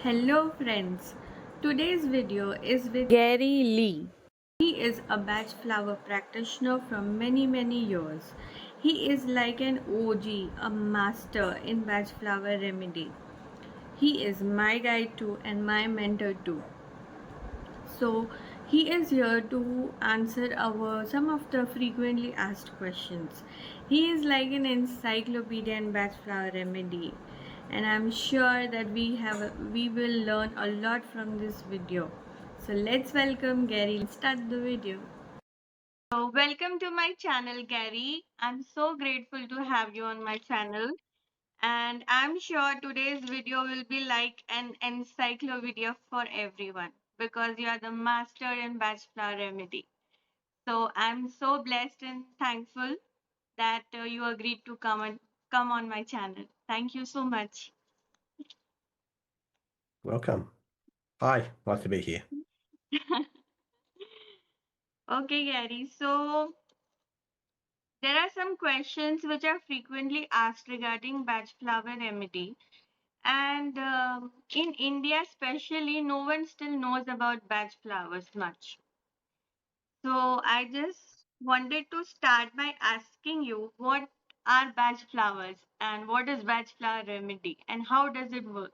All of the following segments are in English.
Hello friends, today's video is with Gary Lee. He is a bach flower practitioner from many years. He is like an OG, a master in bach flower remedy. He is my guide too and my mentor too. So he is here to answer our some of the frequently asked questions. He is like an encyclopedia in bach flower remedy, and I'm sure that we will learn a lot from this video. So let's welcome Gary. Let's start the video. So welcome to my channel, Gary. I'm so grateful to have you on my channel. And I'm sure today's video will be like an encyclopedia for everyone because you are the master in bach flower remedy. So I'm so blessed and thankful that you agreed to come on my channel. Thank you so much. Welcome. Hi, nice to be here. Okay, Gary. So there are some questions which are frequently asked regarding bach flower remedy. And in India, especially, no one still knows about bach flowers much. So I just wanted to start by asking you what are bach flowers and what is bach flower remedy and how does it work?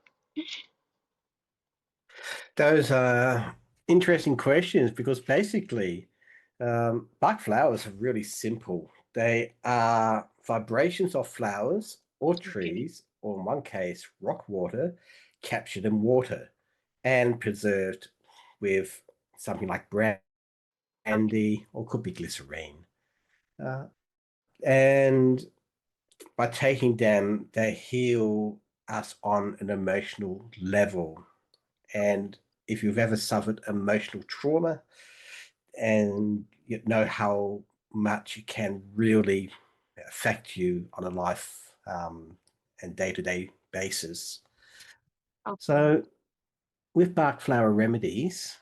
Those are interesting questions because basically, Bach flowers are really simple. They are vibrations of flowers or Okay. trees, or in one case, rock water, captured in water and preserved with something like Okay. brandy or could be glycerine. Uh, and by taking them, they heal us on an emotional level. And if you've ever suffered emotional trauma and you know how much it can really affect you on a life and day-to-day basis. Okay. So with Bach flower remedies,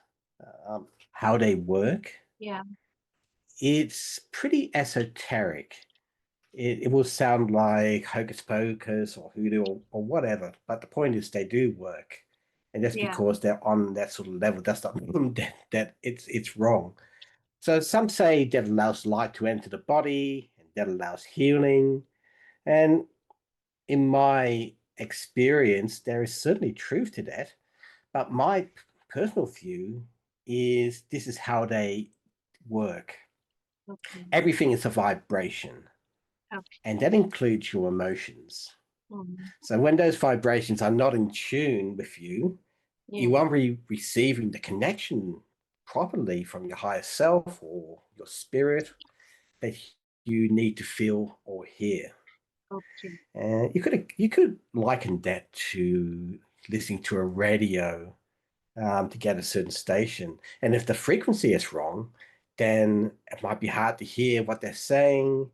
how they work, Yeah. it's pretty esoteric. It will sound like hocus pocus or hoodoo or whatever, but the point is they do work. And just Yeah. because they're on that sort of level does not mean that it's wrong. So some say that allows light to enter the body and that allows healing. And in my experience, there is certainly truth to that. But my personal view is this is how they work. Okay. Everything is a vibration, Okay. and that includes your emotions. Mm. So when those vibrations are not in tune with you, Yeah. you aren't really receiving the connection properly from your higher self or your spirit that you need to feel or hear. Okay. And you could liken that to listening to a radio to get a certain station. And if the frequency is wrong, then it might be hard to hear what they're saying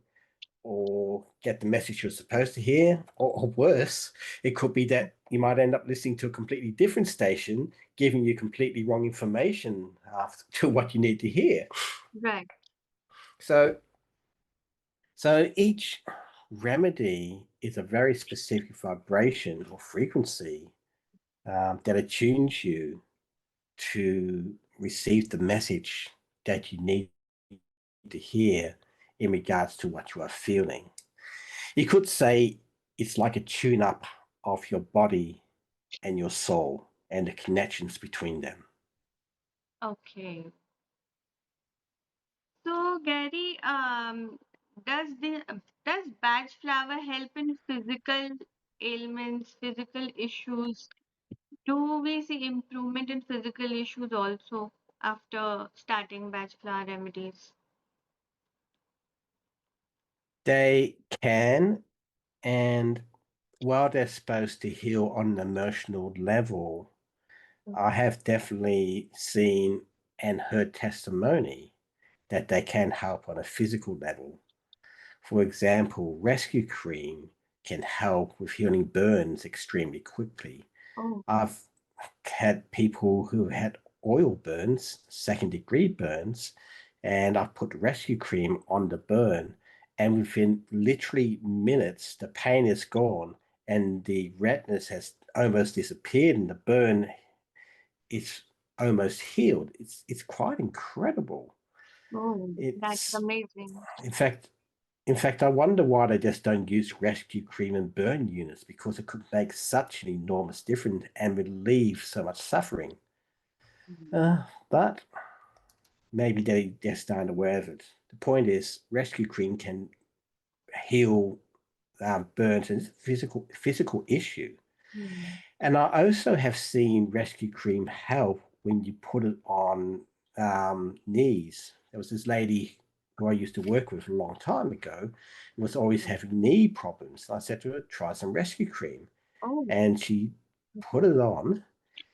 or get the message you're supposed to hear. Or worse, it could be that you might end up listening to a completely different station, giving you completely wrong information to what you need to hear. Right. So, so each remedy is a very specific vibration or frequency that attunes you to receive the message that you need to hear in regards to what you are feeling. You could say it's like a tune up of your body and your soul and the connections between them. Okay. So, Gary, does bach flower help in physical ailments, physical issues? Do we see improvement in physical issues also after starting bach flower remedies? They can, and while they're supposed to heal on an emotional level, I have definitely seen and heard testimony that they can help on a physical level. For example, rescue cream can help with healing burns extremely quickly. Oh, I've had people who had oil burns, second degree burns, and I've put rescue cream on the burn, and within literally minutes, the pain is gone and the redness has almost disappeared and the burn is almost healed. It's quite incredible. Oh, that's It's amazing. in fact in fact I wonder why they just don't use rescue cream and burn units, because it could make such an enormous difference and relieve so much suffering. But maybe they just aren't aware of it. The point is, rescue cream can heal burns, and it's a physical issue. Mm. And I also have seen rescue cream help when you put it on knees. There was this lady who I used to work with a long time ago, who was always having knee problems. I said to her, try some rescue cream. Oh, And she put it on.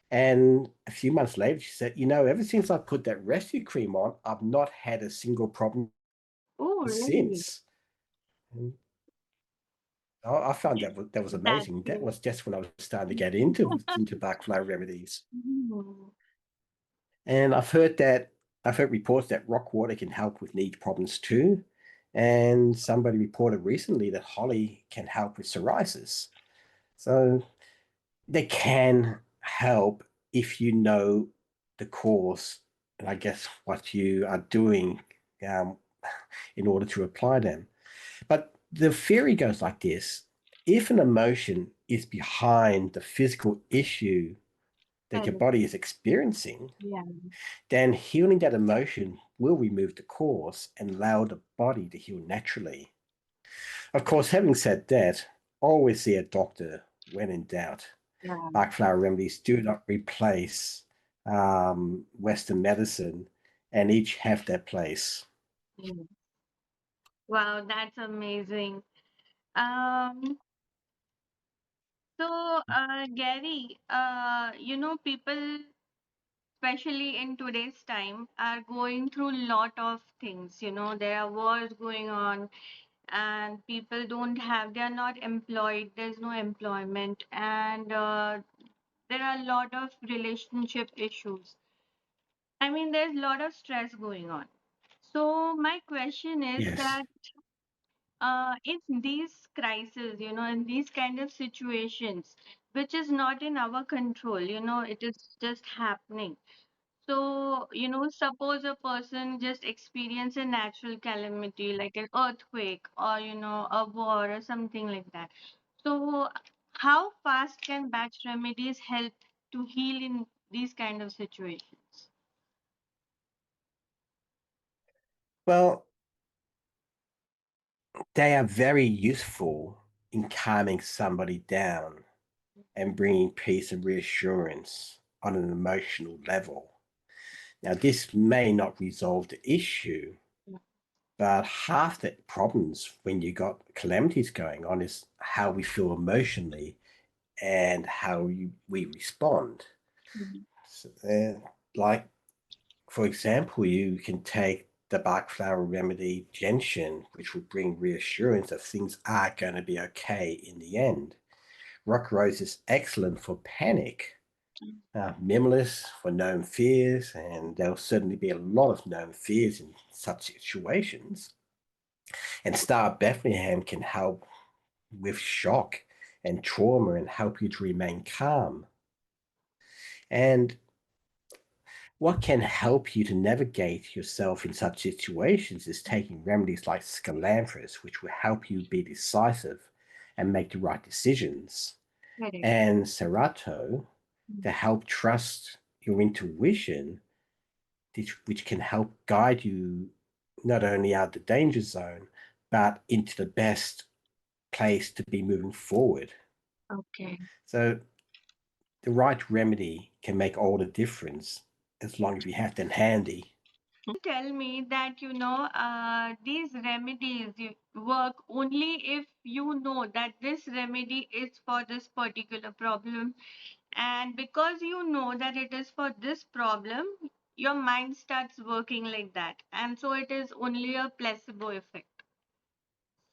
And a few months later, she said, ever since I put that rescue cream on, I've not had a single problem oh, really? since. And I found that was That's amazing. That great. was just when I was starting to get into backflow remedies. Mm. And I've heard reports that rock water can help with knee problems too. And somebody reported recently that holly can help with psoriasis. So they can help if you know the cause and I guess what you are doing um, in order to apply them. But the theory goes like this: if an emotion is behind the physical issue that your Correct. body is experiencing, Yeah. then healing that emotion will remove the cause and allow the body to heal naturally. Of course, having said that, always see a doctor when in doubt. Yeah. Bach flower remedies do not replace Western medicine, and each have their place. Mm. Wow, that's amazing. Um, Gary, people, especially in today's time, are going through a lot of things. There are wars going on, and people they are not employed. There's no employment, and there are a lot of relationship issues. I mean, there's a lot of stress going on. So my question is Yes. that in these crises, in these kind of situations, which is not in our control, it is just happening. So, suppose a person just experience a natural calamity like an earthquake or, a war or something like that. So, how fast can batch remedies help to heal in these kind of situations? Well, they are very useful in calming somebody down and bringing peace and reassurance on an emotional level. Now, this may not resolve the issue, but half the problems when you got calamities going on is how we feel emotionally and how we respond. Mhm. So, like, for example, you can take the Bach flower remedy gentian, which will bring reassurance that things are going to be okay in the end. Rock rose is excellent for panic. Minimalist for known fears, and there'll certainly be a lot of known fears in such situations. And Star of Bethlehem can help with shock and trauma and help you to remain calm. And what can help you to navigate yourself in such situations is taking remedies like Scalanthus, which will help you be decisive and make the right decisions, Correct. and Serato to help trust your intuition, which can help guide you not only out the danger zone, but into the best place to be moving forward. Okay. So the right remedy can make all the difference as long as you have them handy. Tell me that these remedies work only if you know that this remedy is for this particular problem, and because you know that it is for this problem, your mind starts working like that, and so it is only a placebo effect.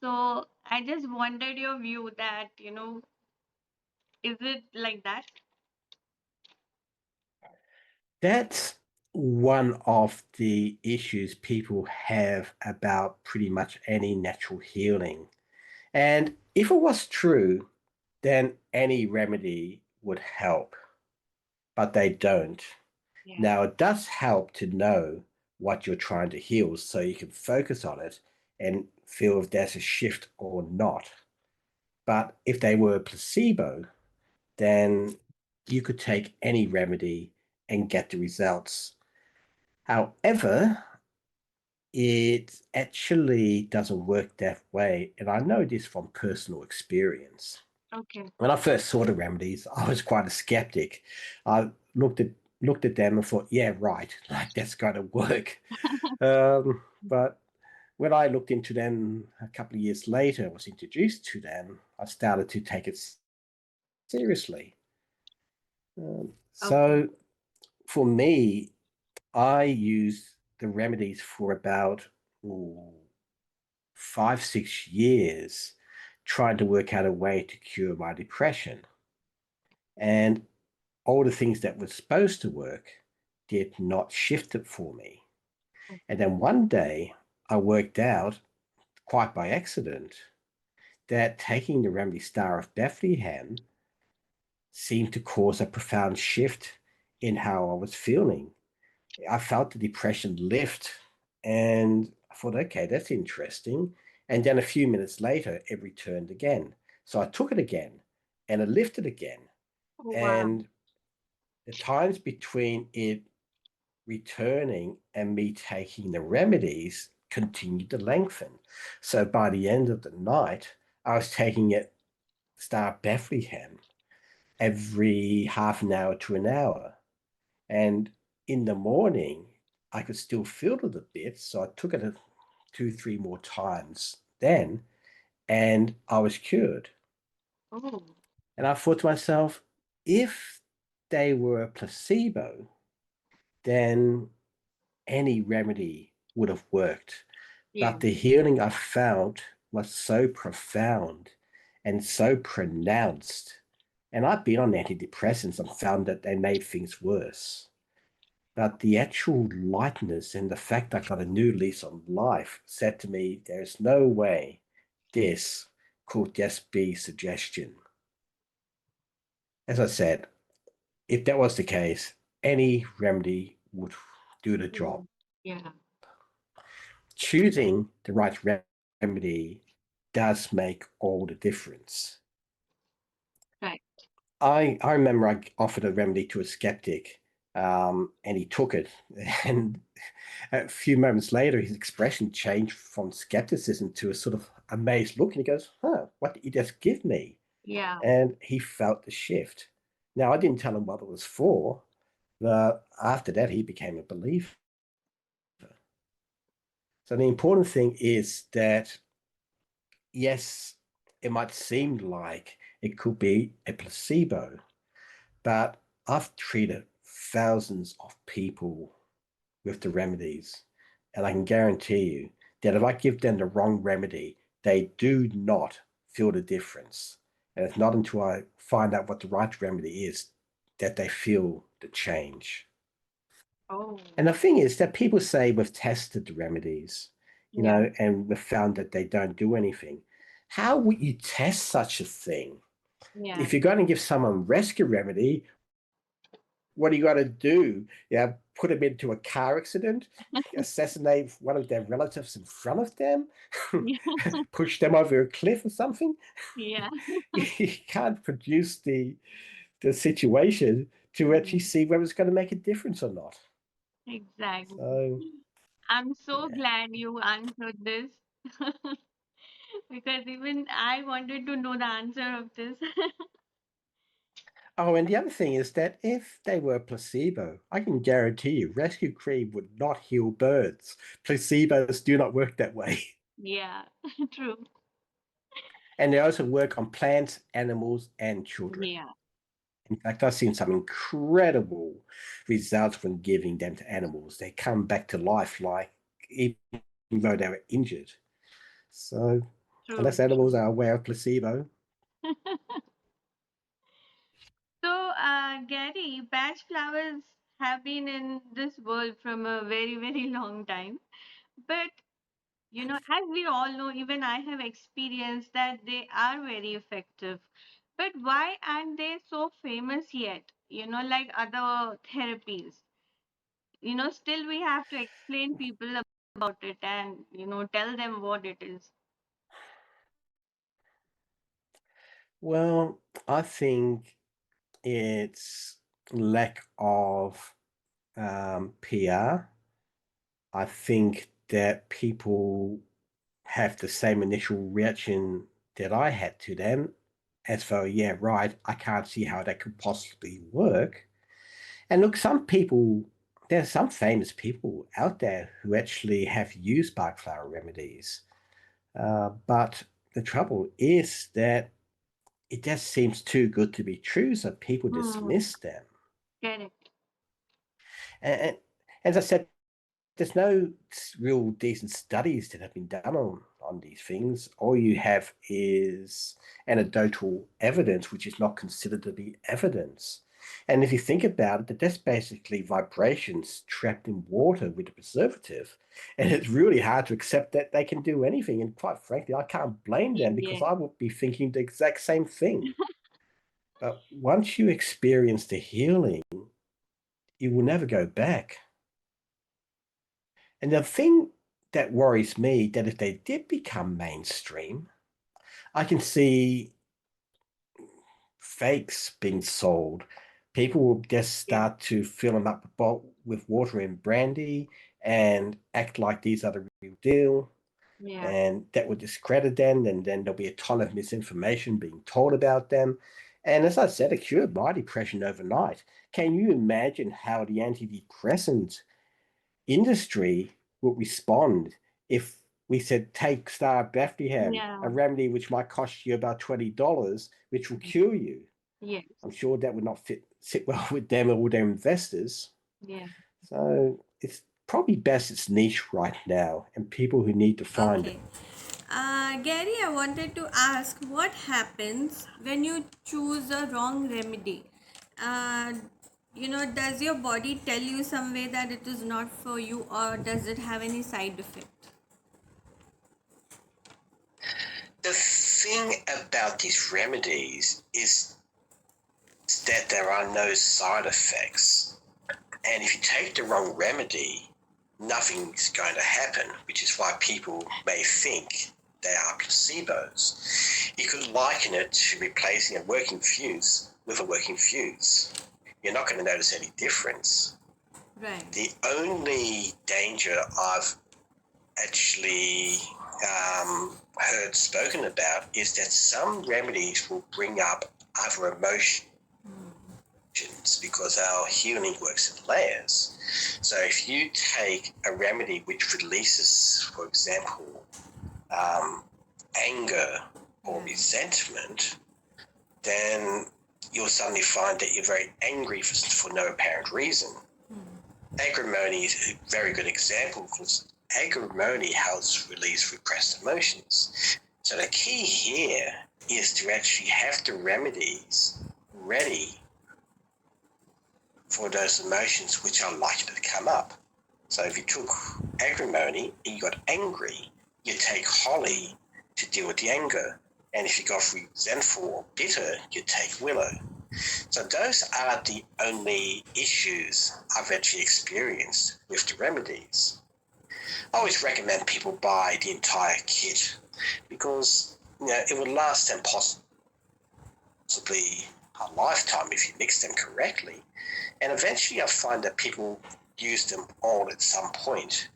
So I just wanted your view that is it like that? That's one of the issues people have about pretty much any natural healing. And if it was true, then any remedy would help, but they don't. Yeah. Now, it does help to know what you're trying to heal so you can focus on it and feel if there's a shift or not. But if they were placebo, then you could take any remedy and get the results. However, it actually doesn't work that way. And I know this from personal experience. Okay. When I first saw the remedies, I was quite a skeptic. I looked at them and thought, yeah, right, like that's going to work. But when I looked into them a couple of years later, I was introduced to them, I started to take it seriously. Okay. So for me, I use the remedies for about ooh, 5, 6 years, trying to work out a way to cure my depression. And all the things that were supposed to work did not shift it for me. And then one day I worked out, quite by accident, that taking the remedy Star of Bethlehem seemed to cause a profound shift in how I was feeling. I felt the depression lift, and I thought, okay, that's interesting. And then a few minutes later, it returned again. So I took it again and it lifted again. Oh, wow. And the times between it returning and me taking the remedies continued to lengthen. So by the end of the night, I was taking it Star Bethlehem every half an hour to an hour. And in the morning, I could still feel it a bit. So I took it 2, 3 more times then, and I was cured. Oh, And I thought to myself, if they were a placebo, then any remedy would have worked. yeah. But the healing I found was so profound and so pronounced. And I've been on antidepressants and found that they made things worse. But the actual lightness and the fact I got a new lease on life said to me, there's no way this could just be suggestion. As I said, if that was the case, any remedy would do the job. Mm. Yeah. Choosing the right remedy does make all the difference. Right. I remember I offered a remedy to a skeptic, and he took it. And a few moments later, his expression changed from skepticism to a sort of amazed look. And he goes, huh, what did you just give me? Yeah. And he felt the shift. Now, I didn't tell him what it was for, but after that, he became a believer. So the important thing is that, yes, it might seem like it could be a placebo, but I've treated thousands of people with the remedies, and I can guarantee you that if I give them the wrong remedy, they do not feel the difference. And it's not until I find out what the right remedy is that they feel the change. Oh, And the thing is that people say we've tested the remedies, yeah. and we've found that they don't do anything. How would you test such a thing? Yeah. If you're going to give someone rescue remedy, what do you got to do? Yeah, put them into a car accident, assassinate one of their relatives in front of them, Yeah. push them over a cliff or something? Yeah. You can't produce the situation to actually Mm. see whether it's going to make a difference or not. Exactly. So, I'm so yeah. glad you answered this because even I wanted to know the answer of this. Oh, and the other thing is that if they were placebo, I can guarantee you rescue cream would not heal birds. Placebos do not work that way. Yeah, true. And they also work on plants, animals, and children. Yeah. In fact, I've seen some incredible results when giving them to animals. They come back to life like even though they were injured. So True, unless animals true. are aware of placebo. So, Gary, batch flowers have been in this world from a very, very long time. But, as we all know, even I have experienced that they are very effective. But why aren't they so famous yet? Like other therapies. Still we have to explain people about it and, tell them what it is. Well, I think it's lack of PR. I think that people have the same initial reaction that I had to them, as though, yeah, right, I can't see how that could possibly work. And look, there's some famous people out there who actually have used Bach flower remedies. But the trouble is that it just seems too good to be true, so people Hmm. dismiss them. Correct. And as I said, there's no real decent studies that have been done on these things. All you have is anecdotal evidence, which is not considered to be evidence. And if you think about it, that that's basically vibrations trapped in water with a preservative. And it's really hard to accept that they can do anything. And quite frankly, I can't blame them because Yeah. I would be thinking the exact same thing. But once you experience the healing, you will never go back. And the thing that worries me that if they did become mainstream, I can see fakes being sold. People will just Yeah. start to fill them up with water and brandy and act like these are the real deal. Yeah. And that would discredit them. And then there'll be a ton of misinformation being told about them. And as I said, it cured my depression overnight. Can you imagine how the antidepressant industry would respond if we said, take Star of Bethlehem, a Yeah. remedy which might cost you about $20, which will cure you? Yes. I'm sure that would not sit well with them or their investors. Yeah. So it's probably best it's niche right now and people who need to find it. Okay. Gary, I wanted to ask what happens when you choose a wrong remedy? Uh, does your body tell you some way that it is not for you, or does it have any side effect? The thing about these remedies is that there are no side effects. And if you take the wrong remedy, nothing's going to happen, which is why people may think they are placebos. You could liken it to replacing a working fuse with a working fuse. You're not going to notice any difference. Right. The only danger I've actually heard spoken about is that some remedies will bring up other emotions because our healing works in layers. So if you take a remedy which releases, for example, anger or resentment, then you'll suddenly find that you're very angry for no apparent reason. Agrimony is a very good example because agrimony helps release repressed emotions. So the key here is to actually have the remedies ready for those emotions which are likely to come up. So if you took agrimony and you got angry, you take holly to deal with the anger. And if you got resentful or bitter, you take willow. So those are the only issues I've actually experienced with the remedies. I always recommend people buy the entire kit because it will last them possibly a lifetime if you mix them correctly. And eventually I find that people use them all at some point.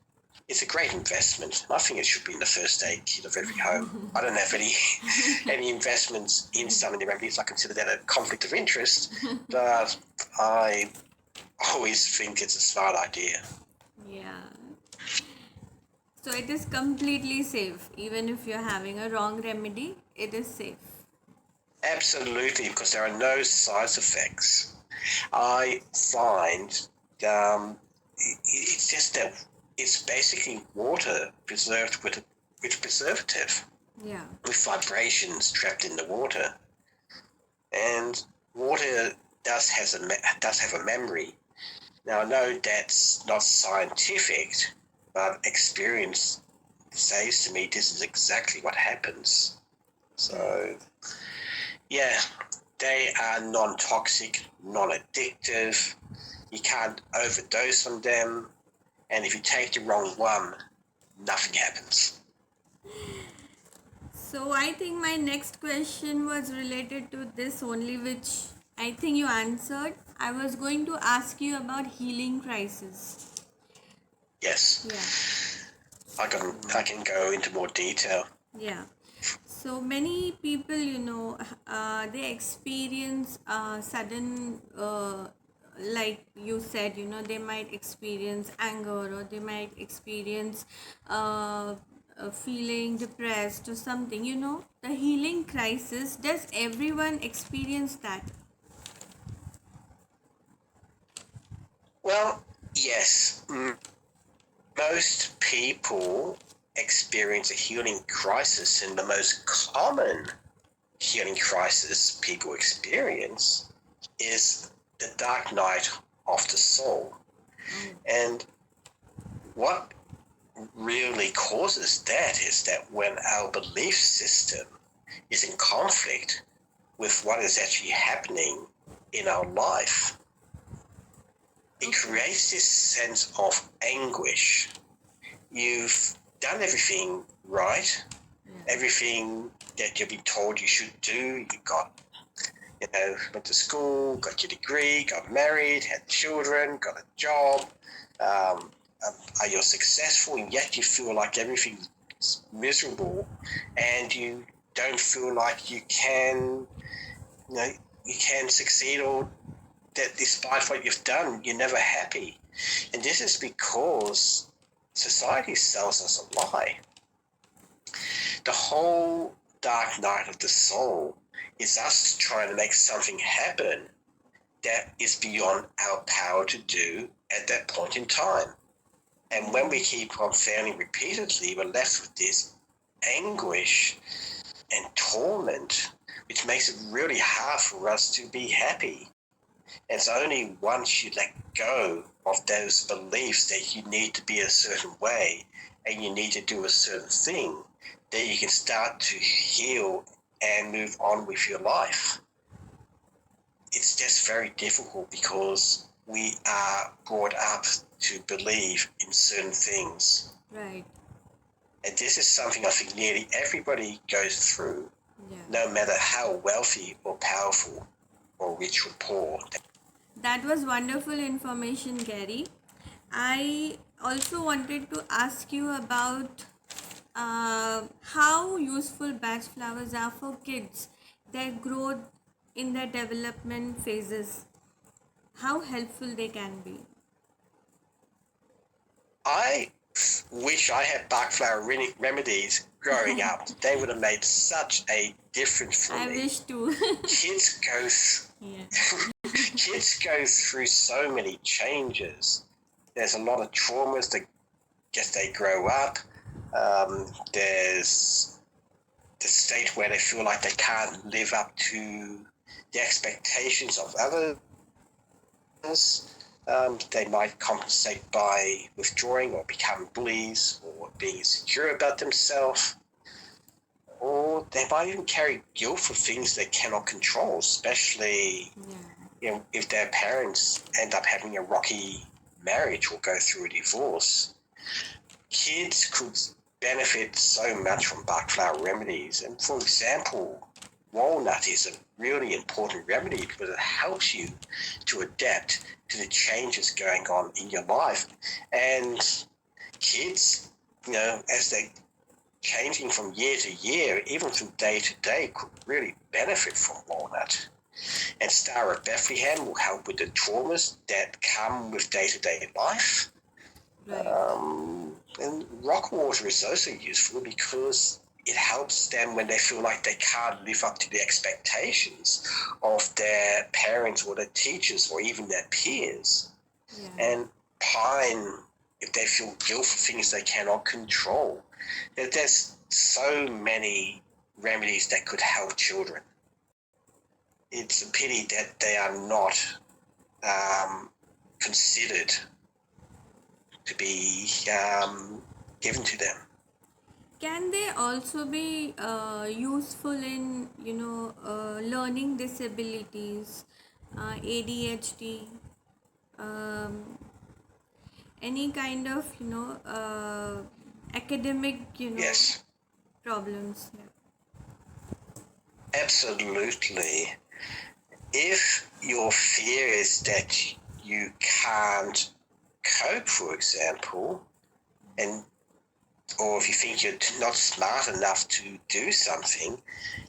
It's a great investment. I think it should be in the first aid kit of every home. I don't have any investments in some of the remedies. I consider that a conflict of interest, but I always think it's a smart idea. Yeah. So it is completely safe. Even if you're having a wrong remedy, it is safe. Absolutely, because there are no side effects. I find it's just that it's basically water preserved with preservative, Yeah. with vibrations trapped in the water. And water does have a memory. Now I know that's not scientific, but experience says to me this is exactly what happens. Right. So yeah, They are non-toxic, non-addictive. You can't overdose on them. And if you take the wrong one, nothing happens. So I think my next question was related to this only, which I think you answered. I was going to ask you about healing crisis. Yes. Yeah. I can go into more detail. Yeah. So many people, they experience sudden, like you said, they might experience anger, or they might experience feeling depressed or something. The healing crisis. Does everyone experience that? Well, yes. Most people experience a healing crisis, and the most common healing crisis people experience is the dark night of the soul. And what really causes that is that when our belief system is in conflict with what is actually happening in our life, it creates this sense of anguish. You've done everything right, everything that you've been told you should do. You got, went to school, got your degree, got married, had children, got a job. Are you successful, and yet you feel like everything's miserable, and you don't feel like you can succeed, or that despite what you've done, you're never happy. And this is because society sells us a lie. The whole dark night of the soul is us trying to make something happen that is beyond our power to do at that point in time. And when we keep on failing repeatedly, we're left with this anguish and torment, which makes it really hard for us to be happy. And it's only once you let go of those beliefs that you need to be a certain way and you need to do a certain thing that you can start to heal and move on with your life. It's just very difficult because we are brought up to believe in certain things. Right. And this is something I think nearly everybody goes through, no matter how wealthy or powerful or rich or poor. That was wonderful information, Gary. I also wanted to ask you about how useful batch flowers are for kids, their growth in their development phases, how helpful they can be. I wish I had Bach flower remedies growing up. They would have made such a difference for me. I wish too. Kids go through so many changes. There's a lot of traumas that as they grow up. There's the state where they feel like they can't live up to the expectations of others. They might compensate by withdrawing or become bullies or being insecure about themselves. Or they might even carry guilt for things they cannot control, especially if their parents end up having a rocky marriage or go through a divorce. Kids could benefit so much from Bach flower remedies. And for example, walnut is a really important remedy because it helps you to adapt to the changes going on in your life. And kids, as they're changing from year to year, even from day to day, could really benefit from walnut. And Star of Bethlehem will help with the traumas that come with day-to-day life. Right. And rock water is also useful because it helps them when they feel like they can't live up to the expectations of their parents or their teachers or even their peers. Yeah. And pine, if they feel guilt for things they cannot control. There's so many remedies that could help children. It's a pity that they are not considered to be given to them. Can they also be useful in, learning disabilities, ADHD, um, any kind of, academic, Yes, problems? Yeah. absolutely. If your fear is that you can't cope, for example, and or if you think you're not smart enough to do something,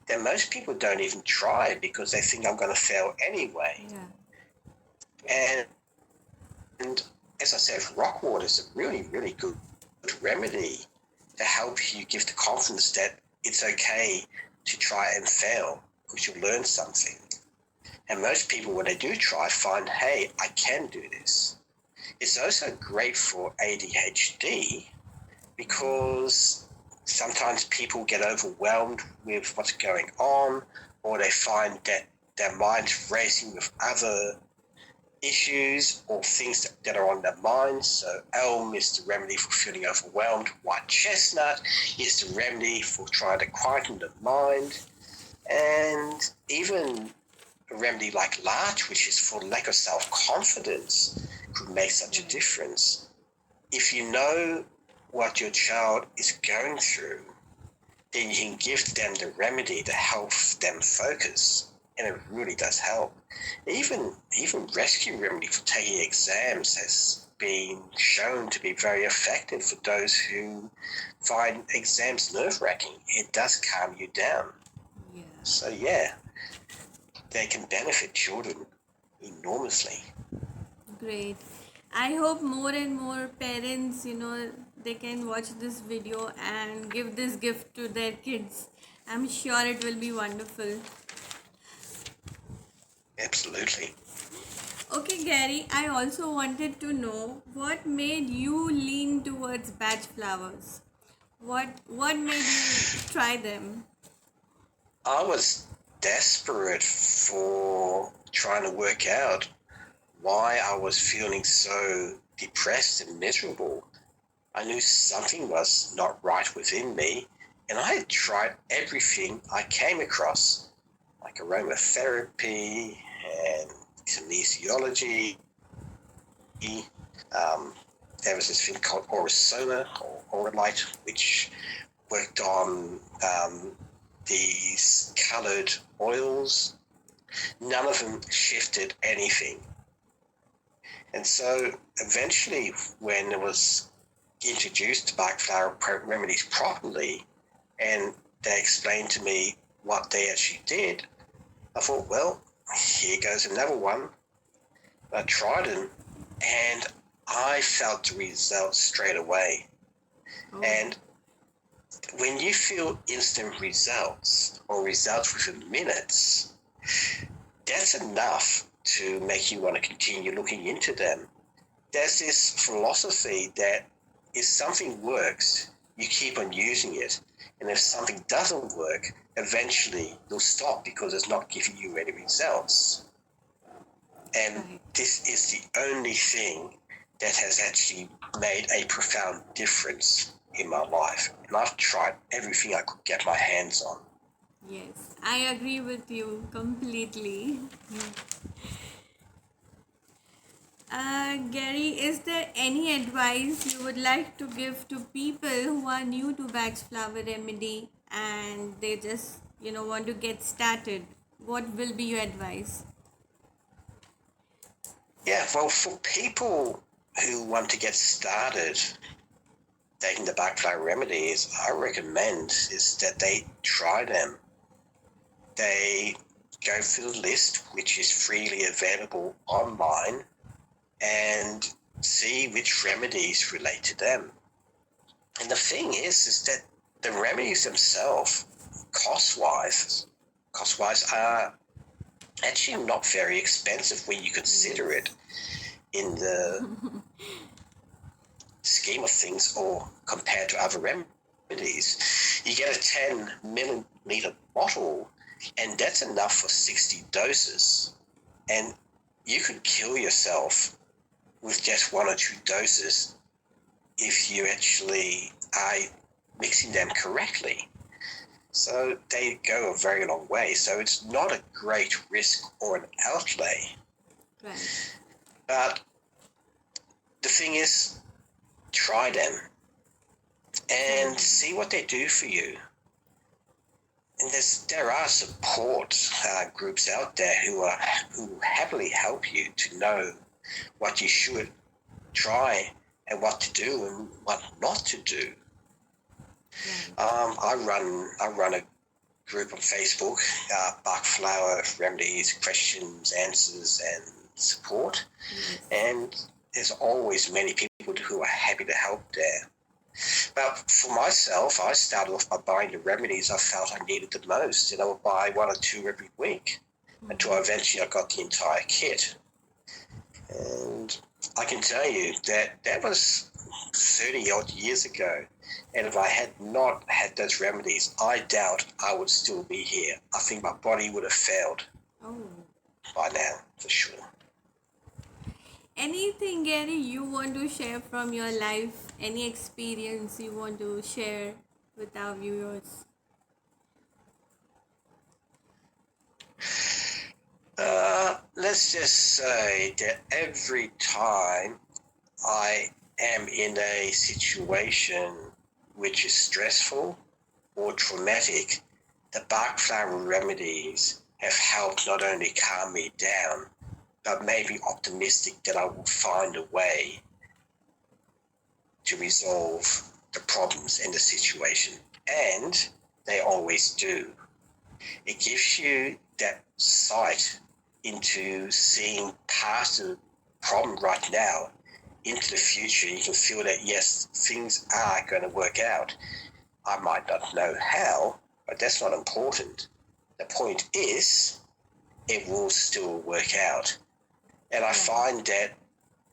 then most people don't even try because they think I'm going to fail anyway. Yeah. And as I said, rock water is a really, really good remedy to help you give the confidence that it's okay to try and fail because you'll learn something. And most people, when they do try, find, hey, I can do this. It's also great for ADHD because sometimes people get overwhelmed with what's going on, or they find that their mind's racing with other issues or things that are on their mind. So elm is the remedy for feeling overwhelmed. White chestnut is the remedy for trying to quieten the mind. And even a remedy like larch, which is for lack of self-confidence, could make such a difference. If you know what your child is going through, then you can give them the remedy to help them focus, and it really does help. Even rescue remedy for taking exams has been shown to be very effective for those who find exams nerve-wracking. It does calm you down. Yeah. So yeah, they can benefit children enormously. Great. I hope more and more parents, they can watch this video and give this gift to their kids. I'm sure it will be wonderful. Absolutely. Okay, Gary, I also wanted to know what made you lean towards batch flowers? What made you try them? I was desperate for trying to work out why I was feeling so depressed and miserable. I knew something was not right within me, and I had tried everything I came across, like aromatherapy and kinesiology. Um, there was this thing called Orasoma or Oralite, which worked on these coloured oils. None of them shifted anything. And so eventually, when it was introduced to Bach flower remedies properly, and they explained to me what they actually did, I thought, well, here goes another one. I tried them, and I felt the results straight away. Oh, And when you feel instant results or results within minutes, that's enough to make you want to continue looking into them. There's this philosophy that if something works, you keep on using it. And if something doesn't work, eventually you'll stop because it's not giving you any results. And right. this is the only thing that has actually made a profound difference in my life. And I've tried everything I could get my hands on. Yes, I agree with you completely. Gary, is there any advice you would like to give to people who are new to Wax Flower Remedy and they just, want to get started? What will be your advice? Yeah, well, for people who want to get started taking the backflow remedies, I recommend is that they try them. They go through the list, which is freely available online, and see which remedies relate to them. And the thing is that the remedies themselves, cost-wise, are actually not very expensive when you consider Yes. it in the scheme of things or compared to other remedies. You get a 10 milliliter bottle, and that's enough for 60 doses. And you could kill yourself with just 1 or 2 doses if you actually are mixing them correctly. So they go a very long way. So it's not a great risk or an outlay. Right. But the thing is, try them and see what they do for you. And there are support groups out there who happily help you to know what you should try and what to do and what not to do. Right. I run a group on Facebook, Bach Flower Remedies, Questions, Answers, and Support. Yes. And there's always many people who are happy to help there. But for myself, I started off by buying the remedies I felt I needed the most, and I would buy 1 or 2 every week until eventually I got the entire kit. And I can tell you that was 30 odd years ago. And if I had not had those remedies, I doubt I would still be here. I think my body would have failed by now, for sure. Anything, Gary, you want to share from your life? Any experience you want to share with our viewers? Let's just say that every time I am in a situation which is stressful or traumatic, the Bach flower remedies have helped not only calm me down, but made me optimistic that I will find a way to resolve the problems in the situation. And they always do. It gives you that sight into seeing past the problem right now into the future. You can feel that, yes, things are going to work out. I might not know how, but that's not important. The point is, it will still work out. And I find that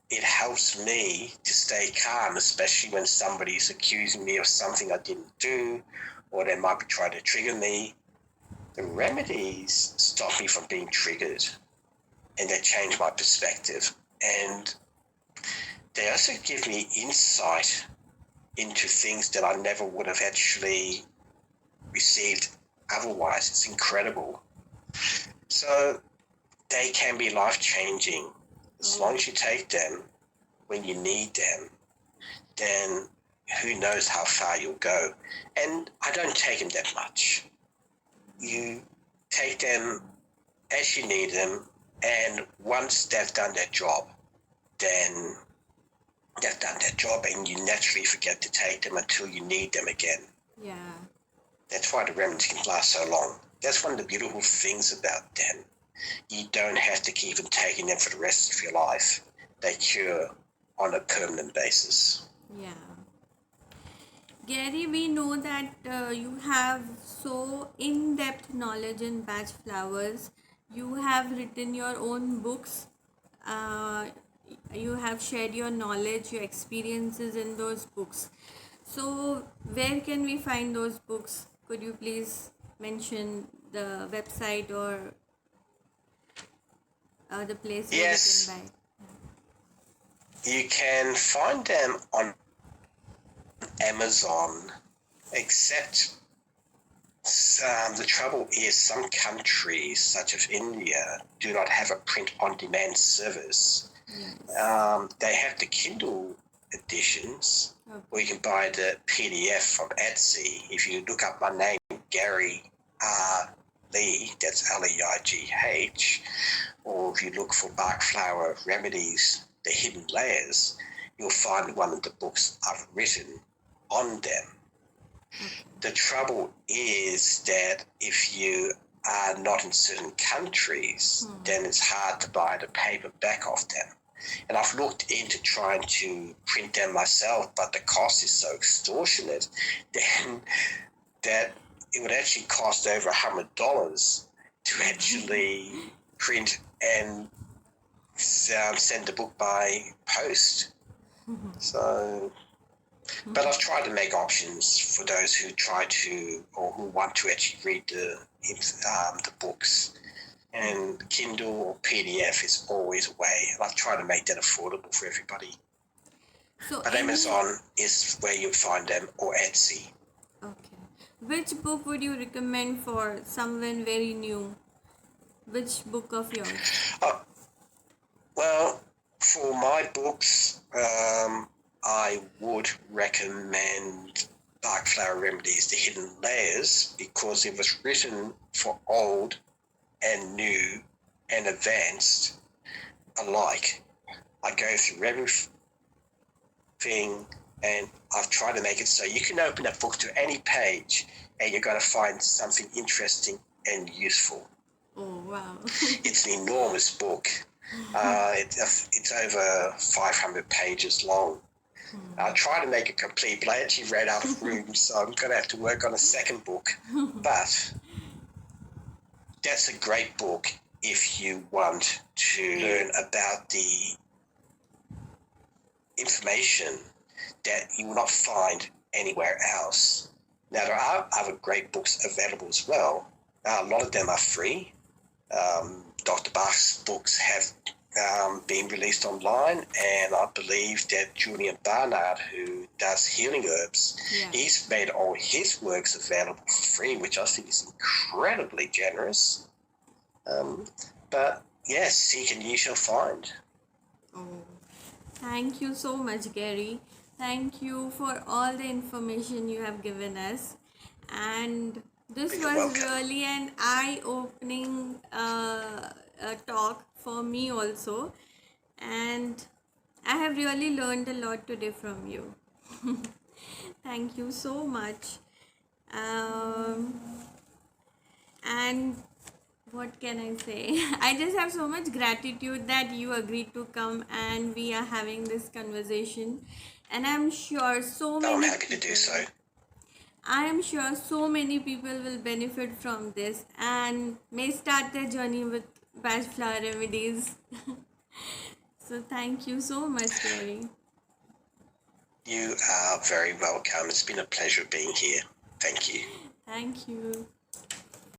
it helps me to stay calm, especially when somebody's accusing me of something I didn't do, or they might be trying to trigger me. The remedies stop me from being triggered, and they change my perspective. And they also give me insight into things that I never would have actually received otherwise. It's incredible. So they can be life-changing. As long as you take them when you need them, then who knows how far you'll go. And I don't take them that much. You take them as you need them, and once they've done their job, then they've done their job, and you naturally forget to take them until you need them again. Yeah. That's why the remedies can last so long. That's one of the beautiful things about them. You don't have to keep on taking them for the rest of your life. They cure on a permanent basis. Yeah. Gary, we know that you have so in-depth knowledge in batch flowers. You have written your own books. You have shared your knowledge, your experiences in those books. So, where can we find those books? Could you please mention the website or the place where Yes, we can buy? you can find them on Amazon, except the trouble is some countries, such as India, do not have a print-on-demand service. Yes. They have the Kindle editions, Okay. or you can buy the PDF from Etsy. If you look up my name, Gary Leigh, that's Leigh, or if you look for Bach Flower Remedies, The Hidden Layers, you'll find one of the books I've written on them. The trouble is that if you are not in certain countries, then it's hard to buy the paperback of them. And I've looked into trying to print them myself, but the cost is so extortionate then that it would actually cost over $100 to actually print and send the book by post. So, but I've tried to make options for those who try to or who want to actually read the books. And Kindle or PDF is always a way. And I've tried to make that affordable for everybody. So But Amazon is where you'll find them, or Etsy. Okay. Which book would you recommend for someone very new? Which book of yours? Uh, well, for my books, I would recommend Bach Flower Remedies, The Hidden Layers, because it was written for old and new and advanced alike. I go through everything and I've tried to make it so you can open that book to any page and you're going to find something interesting and useful. Oh, wow. It's an enormous book. It's over 500 pages long. I tried to make it complete, but I actually ran out of room, so I'm going to have to work on a second book. But that's a great book if you want to learn about the information that you will not find anywhere else. Now, there are other great books available as well. A lot of them are free. Dr. Bach's books have been released online, and I believe that Julian Barnard, who does healing herbs, he's made all his works available for free, which I think is incredibly generous. But yes, seek and ye shall find. Oh, thank you so much, Gary. Thank you for all the information you have given us. And this You're was welcome. really an eye-opening talk for me also. And I have really learned a lot today from you. Thank you so much. And what can I say? I just have so much gratitude that you agreed to come and we are having this conversation. And I'm sure I'm happy to do so. I am sure so many people will benefit from this and may start their journey with Bach Flower Remedies. So thank you so much, Gary. You are very welcome. It's been a pleasure being here. Thank you. Thank you.